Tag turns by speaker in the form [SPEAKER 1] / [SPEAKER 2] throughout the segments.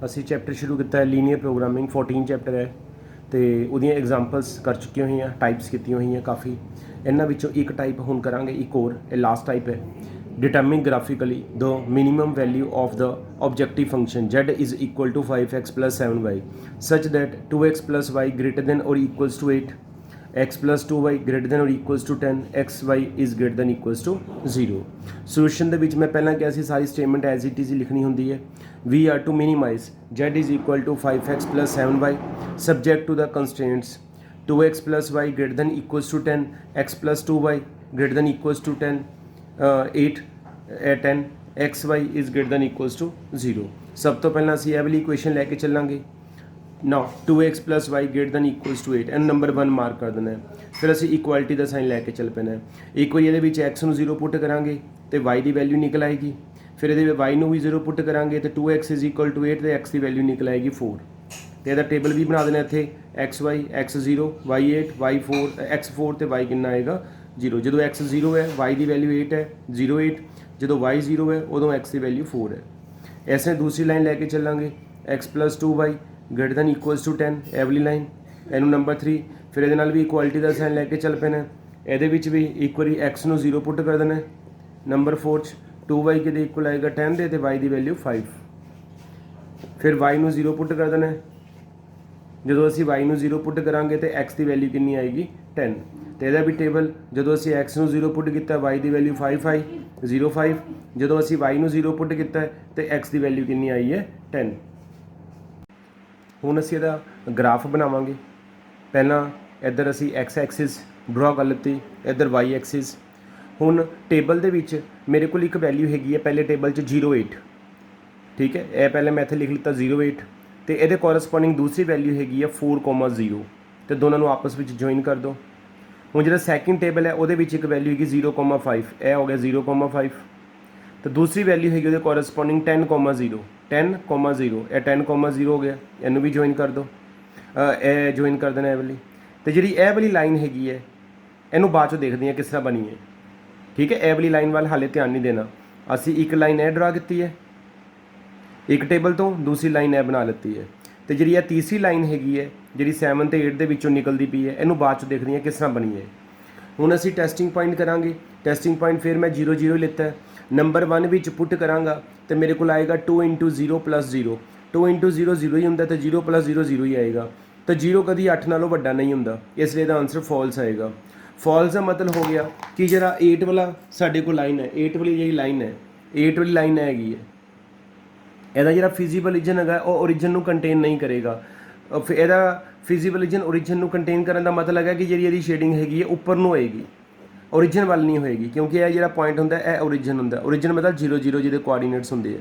[SPEAKER 1] ਅਸੀਂ ਚੈप्टर शुरू किया लीनियर प्रोग्रामिंग 14 चैप्टर है तो ਉਹਦੀਆਂ एग्जाम्पल्स कर चुकी हुई हैं, टाइप्स की हुई हैं काफ़ी। इन्हों ਵਿੱਚੋਂ एक टाइप ਹੁਣ ਕਰਾਂਗੇ, एक और लास्ट टाइप है determine graphically the minimum value of the objective function z is equal to 5x plus 7y such that 2x plus y greater than और equals to 8, x plus 2y greater than और equals to 10, xy is greater than equals to 0। Solution ਦੇ ਵਿੱਚ मैं पहला क्या सी सारी statement as it is लिखनी होंगी है। We are to minimise z is equal to 5x plus 7y subject to the constraints 2x plus y greater than equals to 10, x plus 2y greater than equals to 10, 8 10, xy is greater than equals to 0। सब तो पहला असी यह वाली equation लैके चलांगे। Now 2x plus y greater than equals to 8 एन number 1 mark कर देना है। फिर असी इक्वालिटी का साइन लैके चल पैना है। एक बार ये एक्स में 0 पुट करांगे तो वाई की वैल्यू निकल आएगी। फिर ये वाई में भी 0 पुट करांगे तो 2x इज इक्वल टू 8 तो एक्स की वैल्यू निकल आएगी 4। तो यदा टेबल भी बना देना इतने x y x 0 y 8 y 4 x 4 तो वाई कितना आएगा 0। जो एक्स 0 है वाई की वैल्यू 8 है 0 8, जो वाई 0 है उदों एक्स की वैल्यू 4 है। ऐसे दूसरी लाइन लैके चलांगे x plus 2 y greater than equals to 10 ए वाली लाइन एनू नंबर 3। फिर ये भी इक्वालिटी का साइन लैके चल पैना। ये भी एक बार एक्स में 0 पुट कर देना नंबर 4 2y के इक्वल आएगा 10 दे वाई की वैल्यू 5। फिर y में 0 पुट कर देना। जो असी y में 0 पुट करांगे तो x की वैल्यू कितनी आएगी 10। तो यदा भी टेबल जो असी x में 0 पुट किया y की वैल्यू 5 आई 0 5, जो असी y में 0 पुट किया तो x की वैल्यू कितनी आई है 10। हुण असी इहदा ग्राफ बनावांगे। पहला इधर असी एक्स एक्सिस ड्रॉ कर ली, इधर वाई एक्सिस। हुण टेबल दे विच मेरे को एक वैल्यू हैगी है पहले टेबल 08, ठीक है। यह पहले मैं इत्थे लिख लिता 08 तो ये कोरस्पोंडिंग दूसरी वैल्यू हैगी है 4,0 तो दोनों आपस में ज्वाइन कर दो। हुण जो सैकेंड टेबल है वो एक वैल्यू हैगी 0,5, यह हो गया 0,5। तो दूसरी वैल्यू हैगी वो कोरस्पोंडिंग 10,0 यह 10,0 हो गया, इनू भी ज्वाइन कर दो, ए ज्वाइन कर देना ए वाली। तो जी ए वाली लाइन हैगी है इनू बाद देखते हैं किस तरह बनी है, ठीक है। ए वाली लाइन वाल हाले ध्यान नहीं देना। असी एक लाइन ए ड्रा की है एक टेबल तो, दूसरी लाइन ए बना ली है। तो जी तीसरी लाइन हैगी है जी 7 तो 8 के विचों निकलती पई है, इनू बाद देखते हैं किस तरह बनी है। हुण असी टेस्टिंग पॉइंट करांगे। टेस्टिंग पॉइंट फिर मैं 0 0 लिता है। नंबर 1 विच पुट करांगा तो मेरे को आएगा 2 इंटू 0 प्लस 0, 2 इंटू 0 0 ही होंदा तो 0 प्लस 0 0 ही आएगा। तो 0 कभी 8 नालों वड्डा नहीं होंदा, इसलिए इसका आंसर फॉल्स आएगा। फॉल्स का मतलब हो गया कि जरा 8 वाला साडे को लाइन है, 8 वाली जी लाइन है 8 वाली लाइन हैगी है, ਇਹਦਾ ਜਿਹੜਾ ਫਿਜ਼ੀਬਲ ਰੀਜਨ ਹੈਗਾ ਉਹ ओरिजिन ਨੂੰ ਕੰਟੇਨ ਨਹੀਂ ਕਰੇਗਾ। ਇਹਦਾ ਫਿਜ਼ੀਬਲ ਰੀਜਨ ओरिजिन ਨੂੰ ਕੰਟੇਨ ਕਰਨ ਦਾ ਮਤਲਬ ਹੈ ਕਿ ਜਿਹੜੀ ਇਹਦੀ ਸ਼ੇਡਿੰਗ ਹੈਗੀ ਹੈ ਉੱਪਰ ਨੂੰ ਹੋਏਗੀ, ओरिजिन ਵੱਲ ਨਹੀਂ ਹੋਏਗੀ, ਕਿਉਂਕਿ ਇਹ ਜਿਹੜਾ ਪੁਆਇੰਟ ਹੁੰਦਾ ਇਹ ओरिजिन ਹੁੰਦਾ। ओरिजिन मतलब 0 0 ਜਿਹਦੇ ਕੋਆਰਡੀਨੇਟਸ ਹੁੰਦੇ ਆ।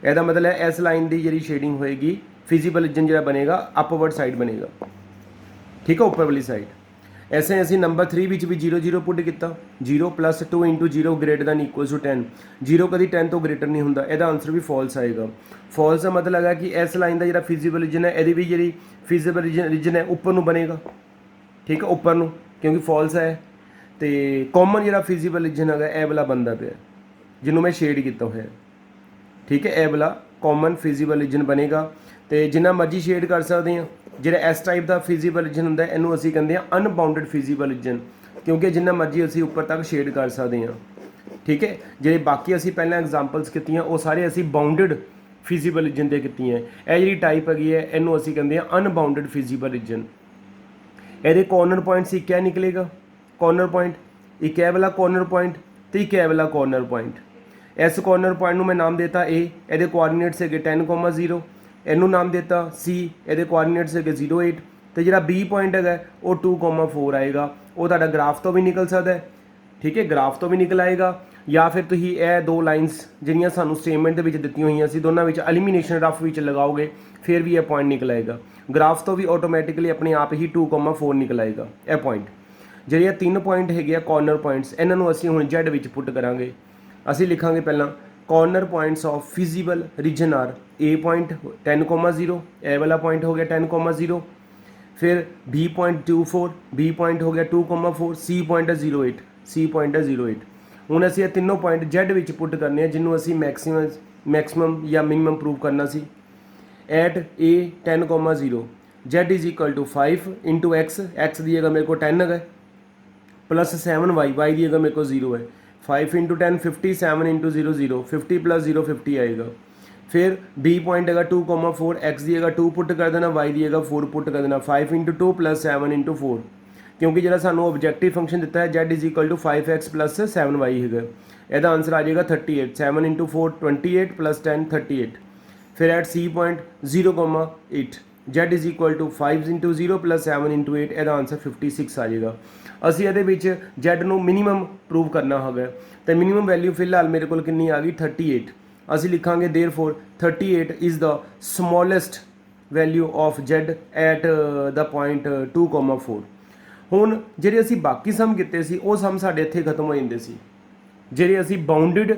[SPEAKER 1] ਇਹਦਾ मतलब ਹੈ ਇਸ ਲਾइन ਦੀ ਜਿਹੜੀ ਸ਼ੇਡਿੰਗ ਹੋਏਗੀ ਫਿਜ਼ੀਬਲ ਰੀਜਨ ਜਿਹੜਾ ਬਣੇਗਾ ਅਪਵਰਡ ਸਾਈਡ ਬਣੇਗਾ, ठीक है, ऊपर वाली साइड। ऐसे असी नंबर 3 भी 0 0 पुट किया 0 plus 2 into 0 greater than equal to 10, 0 कभी 10 तो ग्रेटर नहीं होंदा, यदा आंसर भी फॉल्स आएगा। फॉल्स का मतलब है कि इस लाइन का जो फिजिबल रीजन है यदि भी जी फिजिबल रीजन है ऊपर नूं बनेगा, ठीक है, ऊपर नूं, क्योंकि फॉल्स है। तो कॉमन जो फिजिबल रीजन है यह वाला बनता पे जिन्हों मैं शेड किया हुआ, ठीक है, यह वाला कॉमन फिजिबल रीजन बनेगा। तो जिन्ना मर्जी शेड कर सकते हैं। ਜਿਹੜਾ इस टाइप का फिजिबल रीजन होंगे इनू असी कहते हैं अनबाउंडेड फिजिबल रीजन, क्योंकि जिन्ना मर्जी असी ऊपर तक शेड कर सकते हैं, ठीक है। जे बाकी असी पहले एग्जाम्पल्स की वो सारे असी बाउंडेड फिजिबल रीजन दे की हैं। यह जी टाइप हैगी है इनू असी कहते हैं अनबाउंडेड फिजिबल रीजन। ये कॉर्नर पॉइंट्स एक क्या निकलेगा, कॉर्नर पॉइंट एक है वाला कॉर्नर पॉइंट तो एक है वाला कॉर्नर पॉइंट। इस कॉर्नर पॉइंट में मैं नाम देता ए, ये कोआर्डीनेट्स है 10,0, इनू नाम देता सी, ये कोआर्डीनेट्स है 0 8। तो जो बी पॉइंट है वो 2,4 आएगा, वो तुहाडा ग्राफ तो भी निकल सकता है, ठीक है, ग्राफ तो भी निकल आएगा। या फिर तुसीं यह दो लाइनस जिहड़ियां सानूं स्टेटमेंट दे विच दित्तियां होईयां सी दोनों विच एलिमिनेशन रफ विच लगाओगे फिर भी यह पॉइंट निकल आएगा। ग्राफ तो भी ऑटोमैटिकली अपने आप ही 2,4 निकल आएगा यह पॉइंट। ਜਿਹੜੇ 3 पॉइंट है कॉर्नर पॉइंट्स इन्हों असीं हुण Z विच पुट करांगे। असीं लिखांगे पहला corner points of feasible region are a point 10,0, A वाला पॉइंट हो गया 10,0, फिर बी पॉइंट 24, बी पॉइंट हो गया 2,4, सी पॉइंट है 0 8, सी पॉइंट है 0 8। हुण असीं तीनों पॉइंट Z विच पुट करने जिन्हों असीं मैक्सिमम या मिनिमम प्रूव करना सी। At A 10,0 z is equal to 5 into x, x दी जगह मेरे को 10 है, प्लस 7 वाई, वाई की जगह मेरे को 0 है। 5 इंटू 10 50, 7 इंटू 0 0, 50 प्लस 0 50 आएगा। फिर बी पॉइंट है 2,4, एक्स की जगह 2 पुट कर देना, वाई की जगह 4 पुट कर देना। 5 इंटू 2 प्लस 7 इंटू 4, क्योंकि जो सानू ऑब्जेक्टिव फंक्शन दिता है z is equal to 5x plus 7y है, यदा आंसर आ जाएगा 38। 7 इंटू 4 28 प्लस 10 38। फिर at C point 0,8 z is equal to 5 into 0 plus 7 into 8, यदा आंसर 56 आ जाएगा। ਅਸੀਂ ਇਹਦੇ ਵਿੱਚ ਜੈਡ ਨੂੰ ਮਿਨੀਮਮ ਪ੍ਰੂਵ ਕਰਨਾ ਹੈਗਾ, ਤੇ ਮਿਨੀਮਮ ਵੈਲਿਊ ਫਿਲਹਾਲ ਮੇਰੇ ਕੋਲ ਕਿੰਨੀ ਆ ਗਈ 38। ਅਸੀਂ ਲਿਖਾਂਗੇ therefore 38 is the smallest value of z at the point 2,4। ਹੁਣ ਜਿਹੜੇ ਅਸੀਂ ਬਾਕੀ ਸਮ ਕੀਤੇ ਸੀ ਉਹ ਸਮ ਸਾਡੇ ਇੱਥੇ ਖਤਮ ਹੋ ਜਾਂਦੇ ਸੀ, ਜਿਹੜੇ ਅਸੀਂ ਬਾਉਂਡਡ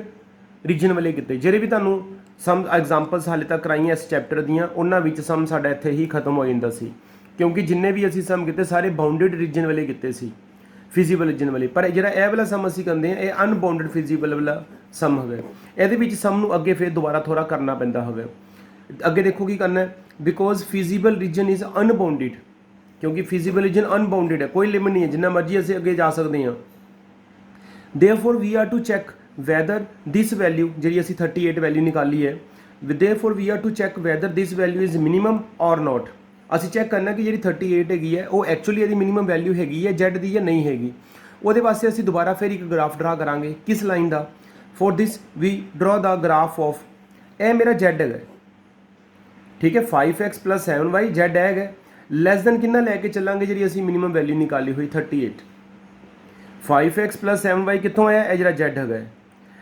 [SPEAKER 1] ਰੀਜਨ ਵਾਲੇ ਕੀਤੇ, ਜਿਹੜੇ ਵੀ ਤੁਹਾਨੂੰ ਸਮ ਐਗਜ਼ਾਮਪਲਸ ਹਾਲੇ ਤੱਕ ਕਰਾਈਆਂ ਇਸ ਚੈਪਟਰ ਦੀਆਂ, ਉਹਨਾਂ ਵਿੱਚ ਸਮ ਸਾਡਾ ਇੱਥੇ ਹੀ ਖਤਮ ਹੋ ਜਾਂਦਾ ਸੀ, ਕਿਉਂਕਿ ਜਿੰਨੇ ਵੀ ਅਸੀਂ ਸਮ ਕੀਤੇ ਸਾਰੇ ਬਾਉਂਡਡ ਰੀਜਨ ਵਾਲੇ ਕੀਤੇ ਸੀ, ਫਿਜ਼ੀਬਲ ਰੀਜਨ ਵਾਲੇ। ਪਰ ਜਿਹੜਾ ਇਹ ਵਾਲਾ ਸਮ ਅਸੀਂ ਕਰਦੇ ਹਾਂ ਇਹ ਅਨਬਾਉਂਡਡ ਫਿਜ਼ੀਬਲ ਵਾਲਾ ਸਮ ਹੈਗਾ। ਇਹਦੇ ਵਿੱਚ ਸਮ ਨੂੰ ਅੱਗੇ ਫਿਰ ਦੁਬਾਰਾ ਥੋੜਾ ਕਰਨਾ ਪੈਂਦਾ ਹੈਗਾ। ਅੱਗੇ ਦੇਖੋ ਕੀ ਕਰਨਾ ਹੈ, ਬਿਕੋਜ਼ ਫਿਜ਼ੀਬਲ ਰੀਜਨ ਇਜ਼ ਅਨਬਾਉਂਡਡ, क्योंकि फिजिबल रीजन अनबाउंडेड है, कोई लिमिट नहीं है, जिन्ना मर्जी असीं अगे जा सकते हैं। Therefore we are to check whether this value जी असीं 38 वैल्यू निकाली है, therefore we are to check whether this value is minimum और नॉट। असीं चैक करना कि जी 38 हैगी है वो एक्चुअली इहदी मिनीमम वैल्यू हैगी है जेड दी या नहीं हैगी। उहदे वास्ते असीं दोबारा फिर एक ग्राफ ड्रा करांगे, किस लाइन का। For this we draw the graph of, ए मेरा जेड है, ठीक है, 5x प्लस 7y जेड है, लैस दैन कितना लैके चलांगे जी असीं मिनीमम वैल्यू निकाली हुई 38। 5x प्लस 7y कितों आया, यह जो जेड है,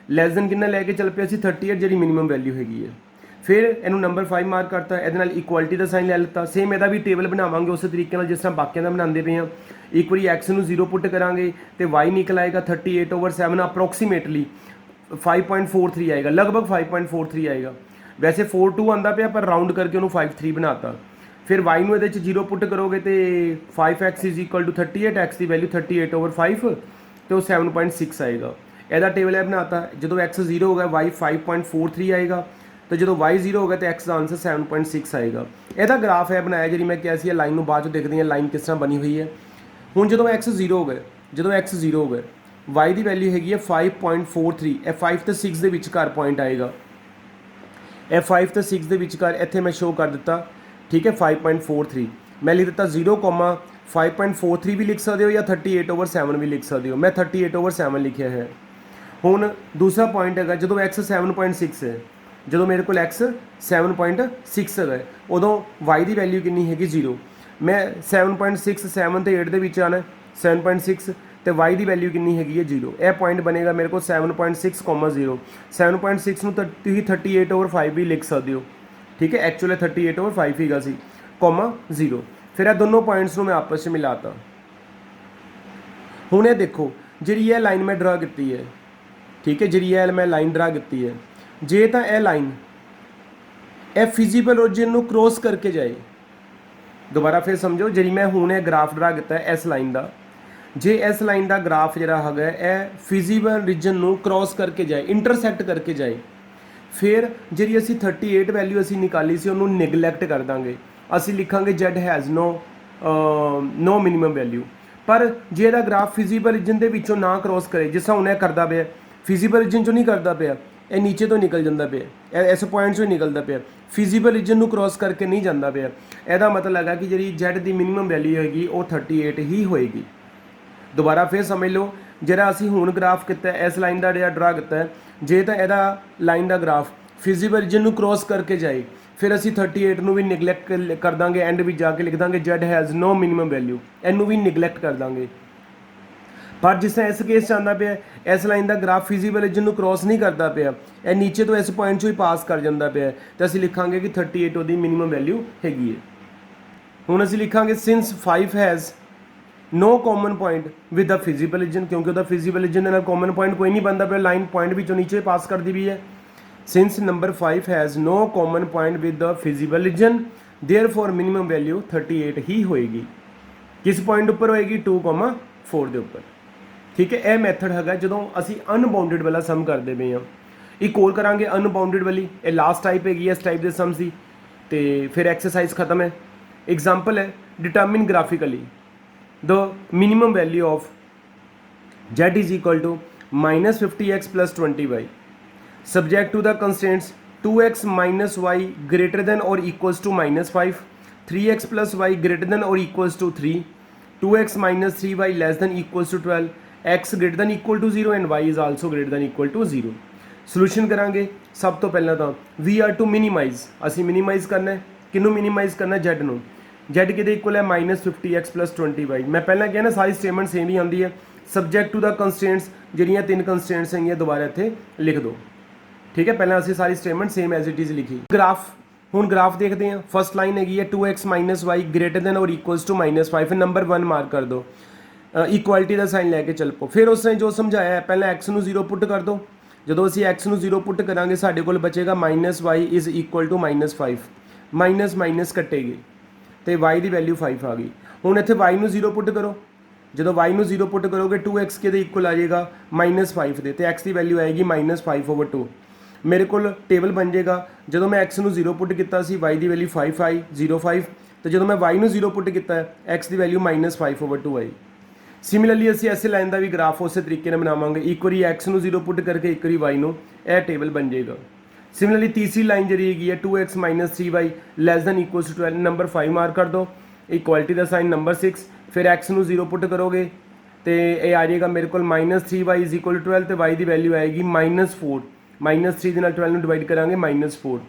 [SPEAKER 1] लैस दैन कितना लैके चल पे असीं 38 जी मिनीमम वैल्यू हैगी है। फिर इनू नंबर 5 मार्क करता, ये इक्वालिटी का साइन लै लिता। सेम यदा भी टेबल बनावांगे उस तरीके जिस तरह बाकियों का बनाते पे हैं। एक बार एक्स नू 0 पुट करांगे तो वाई निकल आएगा 38/7, अप्रोक्सीमेटली 5.43 आएगा, लगभग 5.43 आएगा। वैसे 4.2 आंदा पे पर राउंड करके उन्होंने 5.3 बनाता। फिर वाई में 0 पुट करोगे तो 5x is equal to 38, x की वैल्यू 38/5 तो 7.6 आएगा। यदा टेबल है बनाता, जो एक्स 0 होगा वाई 5.43 आएगा, तो जो वाई 0 होगा तो एक्स का आंसर 7.6 आएगा। यदा ग्राफ है बनाया जी मैं क्या सी लाइन में बाद देखते हैं लाइन किस तरह बनी हुई है। हूँ जो एक्स 0 हो गए, जो एक्स 0 हो गए वाई की वैल्यू हैगी है 5.43, यह 5 तो 6 के विचकार पॉइंट आएगा, यह 5 तो 6 के विचकार इत्थे मैं शो कर दिता, ठीक है। 5.43 मैं लिख दिता 0,5.43 भी लिख सकते हो या 38/7 भी लिख सकते हो, मैं 38/7 लिखा है। हुण दूसरा पॉइंट है जो एक्स 7.6 है, जो मेरे को एक्स 7.6 है उदों वाई की वैल्यू कितनी हैगी 0। मैं 7.6 7 तो 8 के बीच आना 7.6 तो वाई की वैल्यू कितनी हैगी है 0। यह पॉइंट बनेगा मेरे को 7.6, 0 7.6 में 38/5 भी लिख सकते हो, ठीक है। एक्चुअली 38/5 हीगा सी, 0। फिर यह दोनों पॉइंट्स में आपस में मिलाता। हुण ये देखो जी यह लाइन मैं ड्रा की है, ठीक है, जी यह मैं लाइन ड्रा की है, जे तो यह लाइन यह फिजिबल ओरिजिन को क्रॉस करके जाए। दोबारा फिर समझो जी मैं हुण यह ग्राफ ड्रा किया इस लाइन का, जे इस लाइन का ग्राफ जिहड़ा हैगा यह फिजिबल रीजन को क्रॉस करके जाए, इंटरसैक्ट करके जाए, फिर जी असी 38 वैल्यू असी निकाली सी उन्होंने निगलैक्ट कर देंगे, असी लिखांगे z has no minimum value. पर जे यदा ग्राफ फिजिबल रीजन के विचों ना क्रॉस करे, जिस तरह उन्हें करता पे फिजिबल रीजन चो नहीं करता पे, यह नीचे तो निकल जाता पे, इस पॉइंट चो निकलता पे, फिजिबल रीजन को क्रॉस करके नहीं जाता पे। यदा मतलब है कि जी जेड की मिनीमम वैल्यू हैगी वो 38 ही होएगी। दोबारा फिर समझ लो जिहड़ा असीं हुण ग्राफ किया इस लाइन का जिहड़ा ड्रा किया है, जे तो यदा लाइन का ग्राफ फिजिबल रीजन को क्रॉस करके जाए फिर असीं 38 भी निगलैक्ट कर देंगे, एंड भी जाके लिख देंगे z has no minimum value, इनू भी निगलैक्ट कर देंगे। पर जिस तरह इस केस आता पे इस लाइन का ग्राफ फिजिबल रीजन को क्रॉस नहीं करता पे, यह नीचे तो इस पॉइंट चो ही पास कर जाता पे, तो असीं लिखांगे कि 38 उसकी मिनीमम वैल्यू हैगी है। हुण असीं लिखांगे since 5 has no common point with the feasible region, क्योंकि वह फिजिबल रीजन के कॉमन पॉइंट कोई नहीं बनता पे, लाइन पॉइंट भी नीचे पास करती भी है। Since number 5 has no common point with the feasible region therefore minimum value 38 ही होएगी। किस पॉइंट उपर होएगी 2,4 के उपर, ठीक है। यह मैथड है जो असी अनबाउंडेड वाला सम करते पे हाँ। एक होर करांगे अनबाउंडेड वाली, ये लास्ट टाइप हैगी इस टाइप के सम सी। तो फिर एक्सरसाइज खत्म है। एग्जाम्पल है determine graphically the minimum value of z is equal to -50x + 20y subject to the constraints 2x minus y greater than or equals to -5, 3x plus y greater than or equals to 3, 2x minus 3y less than equals to 12, x greater than equal to 0 and y is also greater than equal to 0। Solution करांगे। सब तो पहला तो we are to minimise, असी minimise करना है किनू minimise करना Z नू, जेड किहदे इक्वल है -50x + 20y। मैं पहला कहा ना सारी स्टेटमेंट सेम ही आती है, सबजैक्ट टू द कंस्ट्रेंट्स जिहड़ियां 3 कंस्ट्रेंट्स हैं दोबारा इत्थे लिख दो, ठीक है। पहले असी सारी statement same as it is लिखी। ग्राफ हुण ग्राफ देखते हैं। फर्स्ट लाइन हैगी है 2x minus y greater than और इक्वल्स टू -5, नंबर 1 मार्क कर दो, इक्वालिटी का साइन लैके चल पो। फिर उसने जो समझाया है पहले x नू 0 पुट कर दो, जो असी x नू 0 पुट करांगे साडे कोल बचेगा -y is equal to -5, minus minus कटेगी तो y की वैल्यू 5 आ गई। हुण इत्थे y नू 0 पुट करो, जो y नू 0 पुट करोगे 2x के इक्वल आ जाएगा -5 दे, तो x की वैल्यू आएगी -5/2। मेरे को टेबल बन जाएगा जो मैं x नू 0 पुट किया y की वैल्यू 5 आई 0.5, तो जो मैं y नू 0 पुट किया x की वैल्यू -5/2 आई। सिमिलरली असी ऐसे लाइन का भी ग्राफ उस तरीके ने बनावांगे, एक बारी x नू 0 पुट करके एक बारी y नू, यह टेबल बन जाएगा। सिमिलरली तीसरी लाइन जी है 2x minus 3y less than equals to 12, number 5 mark कर दो, इक्वालिटी का साइन नंबर 6, फिर x नू 0 पुट करोगे तो यह आ जाएगा मेरे को -3y इज इक्वल टू 12, तो y की वैल्यू आएगी -4, -3 के 12 में डिवाइड करांगे -4।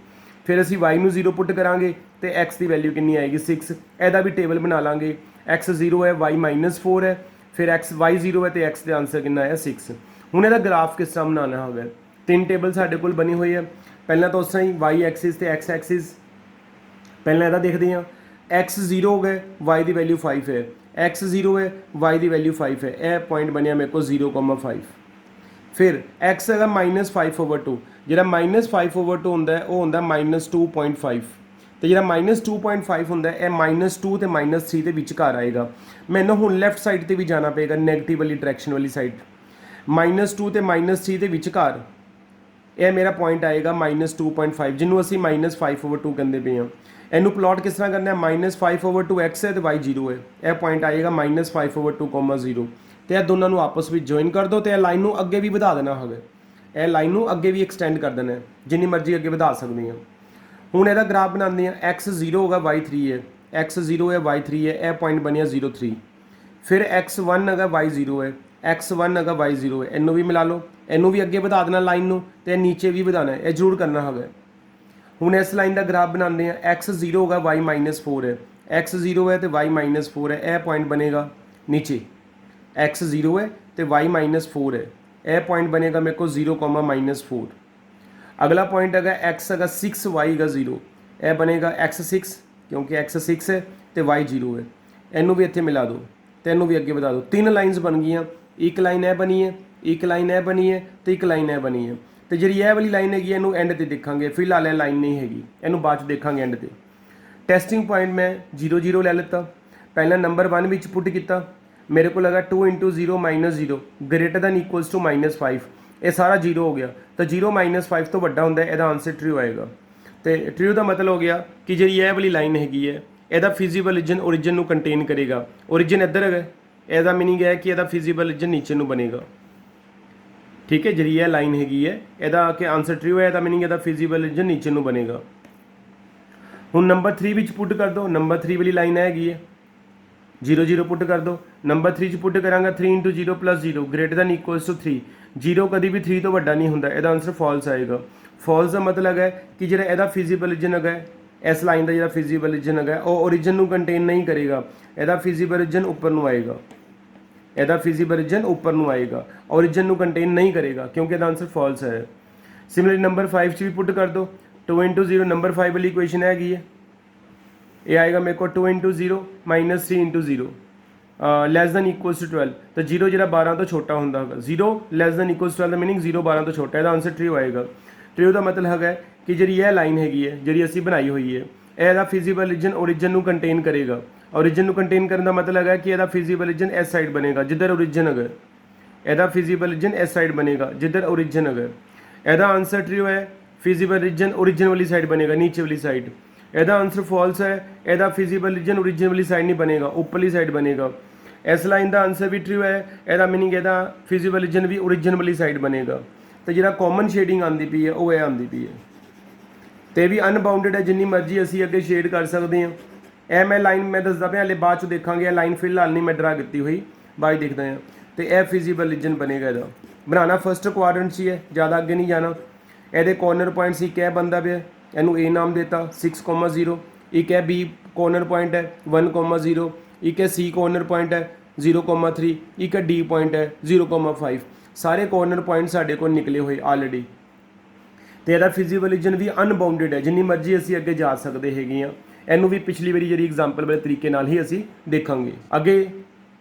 [SPEAKER 1] फिर असी y नू 0 पुट करांगे तो x की वैल्यू कितनी आएगी 6, यदा भी टेबल बना लाँगे, x 0 है y -4 है, फिर y 0 है तो x का आंसर कितना है 6। हुण इहदा ग्राफ किस तरह बनाना होगा, 3 टेबल साडे कोल बनी हुई है। पहला तो उस तरह ही y एक्सिस तो x एक्सिस, पहला इहदा देखते हैं, x 0 हो गए y की वैल्यू 5 है, x 0 है y की वैल्यू 5 है, यह पॉइंट बनया मेरे को 0,5। फिर x है -5/2, जो -5/2 होंगे वह होंगे -2.5, तो जो -2.5 होंगे यह -2 तो -3 के विचकार आएगा। मैंने हुण लैफ्ट साइड पर भी जाना पेगा, नैगेटिव वाली डायरैक्शन वाली साइड, -2 तो -3 के विचकार यह मेरा पॉइंट आएगा -2.5, जिन्होंने असी -5/2 कहते पे हैं। इनू प्लॉट किस तरह करना है, -5/2 x है तो y 0 है, यह पॉइंट आएगा -5/2, 0, तो यह दोनों को आपस में ज्वाइन कर दो, तो यह लाइन को अगे भी बढ़ा देना है, यह लाइन को अगे भी एक्सटेंड कर देना है, जिनी मर्जी अगे बढ़ा सकते हैं। हुण यदा ग्राफ बनाते हैं, x 0 होगा y 3 है, x 0 है y 3 है, यह पॉइंट बनया 0,3। फिर x 1 है y 0 है, x 1 है y 0 है, इनू भी मिला लो, इनू भी अगे बढ़ा देना लाइन को, तो नीचे भी बढ़ाना है, यह जरूर करना है। हुण इस लाइन का ग्राफ बनाते हैं, x 0 होगा y -4 है, x 0 है तो y -4 है, यह पॉइंट बनेगा नीचे, x 0 है तो y -4 है, यह पॉइंट बनेगा मेरे को 0,-4। अगला पॉइंट है x है 6 y है 0, यह बनेगा x 6, क्योंकि x 6 है तो y 0 है, इनू भी इत्थे मिला दो, तो इनू भी अगे बढ़ा दो। 3 लाइनस बन गई, एक लाइन यह बनी है, एक लाइन यह बनी है, तो एक लाइन यह बनी है। तो जी यह वाली लाइन हैगी इनू एंड पर देखांगे, फिलहाल यह लाइन नहीं हैगी, इनू बाद देखांगे एंड पर। टेस्टिंग पॉइंट मैं 0 0 ले लेता, पहला नंबर 1 विच पुट किया, मेरे को लगा 2 × 0 -0 ग्रेटर दैन इक्वल्स टू -5, ये सारा 0 हो गया, तो 0 -5 तो वड्डा होंदा है, यदा आंसर ट्रू आएगा। तो ट्रू का मतलब हो गया कि जी यह वाली लाइन हैगी है, यदा फिजिबल रीजन ओरिजिन को कंटेन करेगा, ओरिजिन इधर है, यदा मीनिंग है कि यदा फिजिबल रीजन नीचे को बनेगा, ठीक है। जी यह लाइन हैगी है, यदा कि आंसर ट्रू है, यदा मीनिंग यदा फिजिबल रीजन नीचे को बनेगा। हुण नंबर 3 विच पुट कर दो, नंबर 3 वाली लाइन हैगी है, 0 0 पुट कर दो, नंबर 3 च पुट करांगा 3 × 0 + 0 ग्रेटर दैन इक्वल्स टू 3, 0 कभी भी 3 तो वड्डा नहीं होंदा, यदा आंसर फॉल्स आएगा। फॉल्स का मतलब है कि जो यदा फिजिबल रीजन है, इस लाइन का जो फिजिबल रीजन है वह ओरिजिन को कंटेन नहीं करेगा, यदा फिजिबल रीजन उपर को आएगा, यदा फिजिबल रीजन उपर को आएगा, ओरिजिन को कंटेन नहीं करेगा, क्योंकि यदा आंसर फॉल्स है। सिमिलरली नंबर 5 च भी पुट कर दो, 2 × 0, नंबर 5 वाली इक्वेशन हैगी है, ये आएगा मेरे को 2 × 0 -3 × 0 लैस दैन इक्वल्स टू 12, तो 0 जो 12 तो छोटा होंदा है, 0 लैस दैन इक्वल्स 12 मीनिंग 0 12 तो छोटा है, यदा आंसर ट्रू आएगा। ट्रू का मतलब है कि जी यह लाइन हैगी है, जी असी बनाई हुई है, यदा फिजिबल रीजन ओरिजिन को कंटेन करेगा, ओरिजिन को कंटेन करने का मतलब है कि यदा फिजिबल रीजन इस साइड बनेगा जिधर ओरिजिन है, यदा फिजिबल रीजन इस साइड बनेगा जिधर ओरिजिन है, यदा आंसर ट्रू है, फिजिबल रीजन ओरिजिन वाली साइड बनेगा, नीचे वाली साइड, ਇਹਦਾ ਆਨਸਰ ਫਾਲਸ ਹੈ। ਇਹਦਾ ਫਿਜ਼ੀਬਲ ਰੀਜਨ ओरिजिन वाली साइड नहीं बनेगा, उपरली साइड बनेगा। इस लाइन का आंसर भी ट्रू है। ਇਹਦਾ मीनिंग ਇਹਦਾ फिजिबल रीजन भी ओरिजिन वाली साइड बनेगा। तो ਜਿਹੜਾ कॉमन शेडिंग आती पई है वो ਇਹ आती पई है। तो भी अनबाउंडेड है, जिन्नी मर्जी असी अगे शेड कर सकते हैं। ਇਹ मैं लाइन मैं दसदा पिया, हले बाद चो देखांगे। लाइन फिलहाल नहीं मैं ड्रा की हुई, बाद देखते हैं। तो यह फिजिबल रीजन बनेगा। ਇਹਦਾ बनाना फर्स्ट क्वाड्रेंट च है, ज़्यादा अगे नहीं जाना। ਇਹਦੇ कॉर्नर पॉइंट्स एक है बनता पे, ਇਹਨੂੰ ए नाम देता 6,0, एक है बी कॉर्नर पॉइंट है 1,0, एक है सी कॉर्नर पॉइंट है 0,3, एक है डी पॉइंट है 0,5। सारे कॉर्नर पॉइंट साढ़े को निकले हुए ऑलरेडी। तो यदा फिजिबल रीजन भी अनबाउंडेड है, जिन्नी मर्जी असी अगे जा सकते हैं। ਇਹਨੂੰ भी पिछली बारी जी एग्जाम्पल वाले तरीके नाल ही असी देखांगे। अगे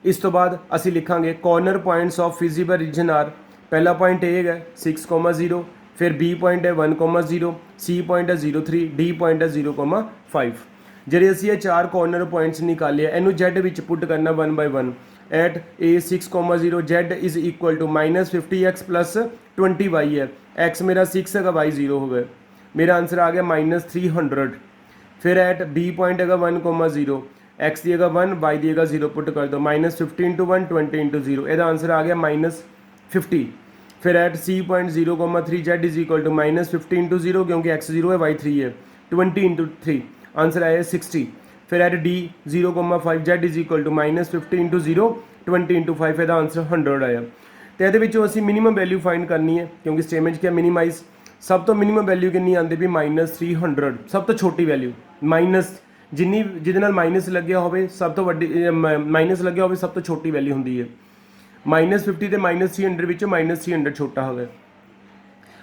[SPEAKER 1] इस तो बाद असी लिखांगे corner points of feasible region are. पहला पॉइंट ए है 6,0, फिर बी पॉइंट है 1,0, सी पॉइंट है 0,3, डी पॉइंट है 0,5। ਜਿਹੜੇ ਅਸੀਂ ਇਹ ਚਾਰ कॉर्नर पॉइंट्स निकाले ਇਹਨੂੰ Z ਵਿੱਚ पुट करना 1 by 1। At A 6,0 Z is equal to -50x plus 20y है। x मेरा 6 है, y 0 हो गया। मेरा आंसर आ गया -300। फिर एट बी पॉइंट है 1,0, x दिएगा 1, y दिएगा 0, पुट कर दो -15 × 1 20 × 0। ਇਹਦਾ आंसर आ गया -50। फिर at C point 0,3 Z is equal to -15 × 0, क्योंकि x 0 है, y 3 है, 20 × 3, आंसर आया 60। फिर at D 0,5 Z is equal to -15 × 0, 20 × 5, ਇਹਦਾ आंसर 100 आया। तो ਇਹਦੇ ਵਿੱਚੋਂ ਅਸੀਂ मिनिमम वैल्यू फाइंड करनी है, क्योंकि स्टेमेज क्या मिनिमाइज। सब तो मिनिमम वैल्यू कितनी आती भी -300, सब तो छोटी वैल्यू माइनस जिन्नी जिहदे नाल माइनस लग्या होवे सब तो वड्डी माइनस लग्या होवे सब तो छोटी वैल्यू हुंदी है। -50 ते -300 विचों -300 छोटा होवे।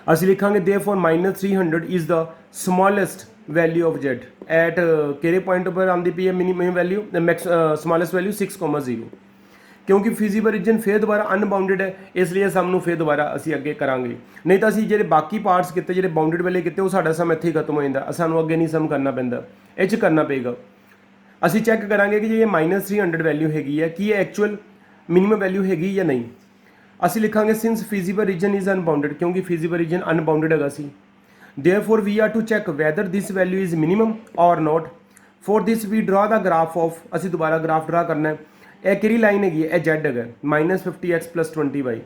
[SPEAKER 1] ਅਸੀਂ ਲਿਖਾਂਗੇ therefore -300 is the smallest value of Z at किहड़े पॉइंट पर आती पई है मिनिमम वैल्यू स्मॉलेस्ट वैल्यू 6,0, क्योंकि फिजिबल रीजन फिर दोबारा अनबाउंडेड है, इसलिए सम नूं फिर दोबारा असी अगे करांगे। नहीं तो असी ਜਿਹੜੇ बाकी पार्ट्स किते ਜਿਹੜੇ बाउंडेड वाले किते वो साडा सम ਇੱਥੇ ही खत्म हो जाता, सानूं अगे नहीं सम करना पैंदा, ਇਹ 'ਚ करना पेगा। असी चैक करांगे कि ये -300 वैल्यू हैगी है कि ये एक्चुअल मिनिमम वैल्यू हैगी या नहीं। असी लिखांगे since feasible region is unbounded, क्योंकि फिजिबल रीजन अनबाउंडेड हैगा सी। Therefore we are to check whether this value is minimum और not. For this we draw the graph of, असी दोबारा ग्राफ ड्रा करना है। यह कि लाइन हैगी है, Z है -50x plus 20y।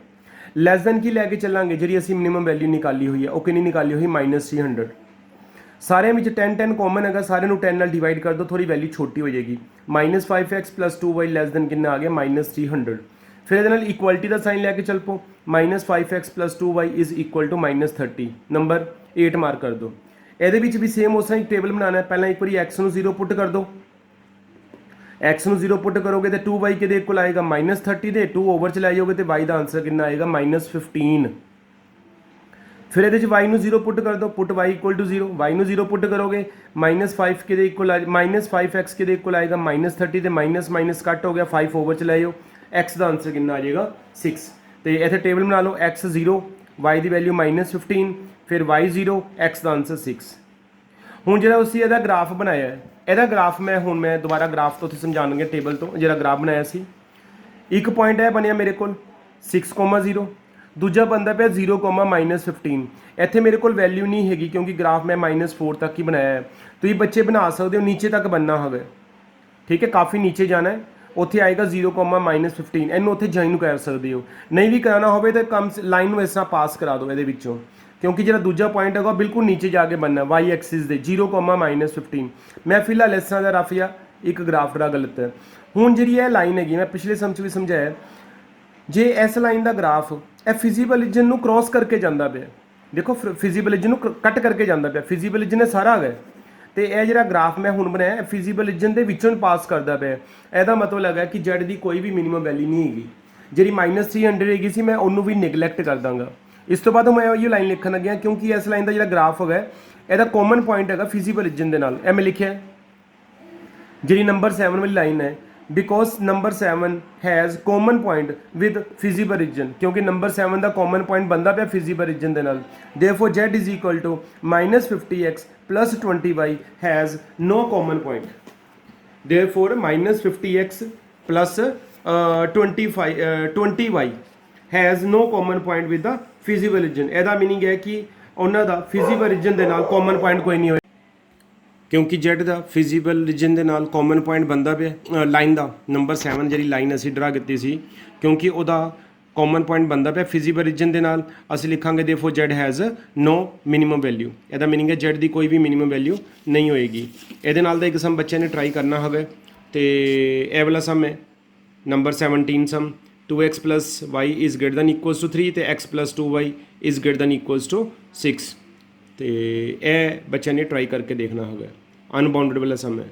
[SPEAKER 1] Less than की लैके चलांगे, जी असी मिनिमम वैल्यू निकाली हुई है वो कितनी निकाली हुई -300। सारे में 10 कॉमन है, सारे 10 नाल डिवाइड कर दो, थोड़ी वैल्यू छोटी हो जाएगी। -5x plus 2y lace than कितना आ गया -300। फिर ये इक्वलिटी का साइन लैके चल पो, -5x plus 2y is equal to -30। Number 8 mark कर दो। ये भी सेम उस तरह टेबल बनाना है। पहला एक बार x नूं 0 पुट कर दो, x नूं 0 पुट करोगे तो 2y के इक्वल आएगा -30 दे 2 ओवर च लै जाओगे तो y का आंसर कितना आएगा -15। फिर ये y नूं 0 पुट कर दो, put y equal to 0, y नूं 0 पुट करोगे -5 के इक्वल -5x के इक्वल आएगा -30 तो माइनस माइनस कट हो गया, 5 ओवर च लै जाओ, x का आंसर कितना आ जाएगा 6। तो इतने टेबल बना लो, x 0, y की वैल्यू -15, फिर y 0, x का आंसर 6। हुण जिहड़ा उसी इहदा ग्राफ बनाया है, ਇਹਦਾ ग्राफ मैं दोबारा ग्राफ तो समझा लगे टेबल तो ਜਿਹੜਾ ग्राफ बनाया सी। एक पॉइंट है बनया मेरे को 6,0, दूजा बनता पे 0, -15। इत्थे मेरे को वैल्यू नहीं हैगी, क्योंकि ग्राफ मैं -4 तक ही बनाया है। तो ये बच्चे बना सकते हो, नीचे तक बनना होवे, ठीक है, काफ़ी नीचे जाना है, उत्थे आएगा 0, -15। इनू उत्थे ज्वाइन कर सकते हो। नहीं भी कराना हो तो कम लाइन में इस तरह पास करा दो ये, क्योंकि जो दूजा पॉइंट है बिल्कुल नीचे जाके बनना वाई एक्सिस दे 0, -15। मैं फिलहाल इस तरह का रफ या एक ग्राफ ड्रा गलत है। हुण जी लाइन हैगी, मैं पिछले सम भी समझाया, जे इस लाइन का ग्राफ यह फिजिबल रीजन नूं क्रॉस करके जाता पे, देखो फिजिबल रीजन नूं कट करके जाता पे, फिजिबल रीजन है सारा है। तो यह जो ग्राफ मैं हुण बनाया फिजिबल रीजन के विचों पास करता पे, यदा मतलब है कि Z की कोई भी मिनिमम वैल्यू नहीं हैगी। जी -300 हैगी सी, मैं उन्होंने भी निगलैक्ट कर दाँगा। इस तो बाद मैं ये लाइन लिखन लग्या, क्योंकि इस लाइन का जो ग्राफ है यदा कॉमन पॉइंट है फिजिबल रीजन के नाल। मैं लिखा जी नंबर 7 वाली लाइन है, because number 7 has common point with feasible region, क्योंकि नंबर 7 का कॉमन पॉइंट बनता पाया फिजिबल रीजन के नाल। Therefore Z is equal to -50x plus 20y has no common point. Therefore -50x plus 20y has no common point with the feasible region. ਇਹਦਾ meaning है कि उन्हों का फिजिबल रीजन के नाल कॉमन पॉइंट कोई नहीं हो। ਕਿਉਂਕਿ z ਦਾ ਫਿਜ਼ੀਬਲ ਰੀਜਨ ਦੇ ਨਾਲ ਕਾਮਨ ਪੁਆਇੰਟ ਬਣਦਾ ਪਿਆ ਲਾਈਨ ਦਾ ਨੰਬਰ 7 ਜਿਹੜੀ ਲਾਈਨ ਅਸੀਂ ਡਰਾ ਕੀਤੀ ਸੀ, ਕਿਉਂਕਿ ਉਹਦਾ ਕਾਮਨ ਪੁਆਇੰਟ ਬਣਦਾ ਪਿਆ ਫਿਜ਼ੀਬਲ ਰੀਜਨ ਦੇ ਨਾਲ, ਅਸੀਂ ਲਿਖਾਂਗੇ therefore z has no minimum value. ਇਹਦਾ ਮੀਨਿੰਗ ਹੈ z ਦੀ ਕੋਈ ਵੀ ਮਿਨੀਮਮ ਵੈਲਿਊ ਨਹੀਂ ਹੋਏਗੀ। ਇਹਦੇ ਨਾਲ ਦਾ ਇੱਕ ਸਮ ਬੱਚਿਆਂ ਨੇ ਟਰਾਈ ਕਰਨਾ ਹੋਵੇ, ਤੇ ਇਹ ਵਾਲਾ ਸਮ ਹੈ number 17 sum 2x plus y is greater than equals to 3 ਤੇ x plus 2y is greater than equals to 6। ਤੇ ਇਹ ਬੱਚਿਆਂ ਨੇ ਟਰਾਈ ਕਰਕੇ ਦੇਖਣਾ ਹੋਗਾ, ਅਨਬਾਊਂਡਡ ਵਾਲਾ ਸਮ ਹੈ।